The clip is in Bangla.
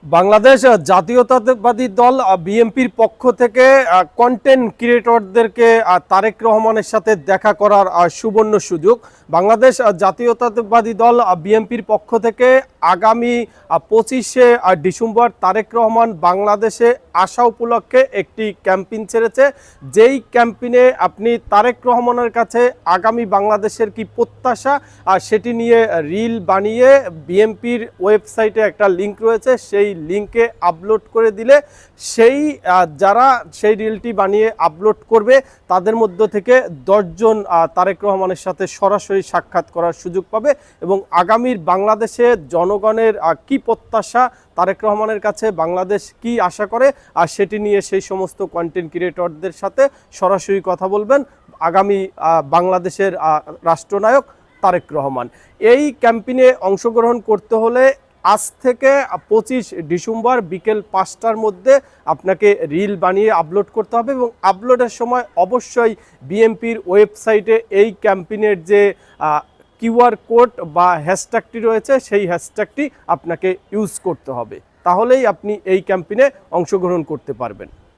বাংলাদেশ জাতীয়তাবাদী দল বিএনপির পক্ষ থেকে কন্টেন্ট ক্রিয়েটরদেরকে তারেক রহমানের সাথে দেখা করার সুবর্ণ সুযোগ। বাংলাদেশ জাতীয়তাবাদী দল বিএনপির পক্ষ থেকে আগামী 25শে ডিসেম্বর তারেক রহমান বাংলাদেশে আসা উপলক্ষে একটি ক্যাম্পেইন ছেড়েছে। যেই ক্যাম্পেইনে আপনি তারেক রহমানের কাছে আগামী বাংলাদেশের কি প্রত্যাশা সেটি নিয়ে রিল বানিয়ে বিএনপির ওয়েবসাইটে একটা লিঙ্ক রয়েছে, সেই লিঙ্কে আপলোড করে দিলে যারা সেই রিলটি বানিয়ে আপলোড করবে তাদের মধ্য থেকে 10 জন তারেক রহমানের সাথে সরাসরি সাক্ষাৎ করার সুযোগ পাবে এবং আগামীর বাংলাদেশে জনগণের কি প্রত্যাশা, তারেক রহমানের কাছে বাংলাদেশ কি আশা করে আর সেটি নিয়ে সেই সমস্ত কন্টেন্ট ক্রিয়েটরদের সাথে সরাসরি কথা বলবেন আগামী বাংলাদেশের রাষ্ট্রনায়ক তারেক রহমান। এই ক্যাম্পেইনে অংশগ্রহণ করতে হলে আজ থেকে 25 ডিসেম্বর বিকেল 5টার মধ্যে আপনাকে রিল বানিয়ে আপলোড করতে হবে এবং আপলোডের সময় অবশ্যই বিএনপির ওয়েবসাইটে এই ক্যাম্পেইনের যে কিউআর কোড বা হ্যাশট্যাগটি রয়েছে সেই হ্যাশট্যাগটি আপনাকে ইউজ করতে হবে, তাহলেই আপনি এই ক্যাম্পেইনে অংশগ্রহণ করতে পারবেন।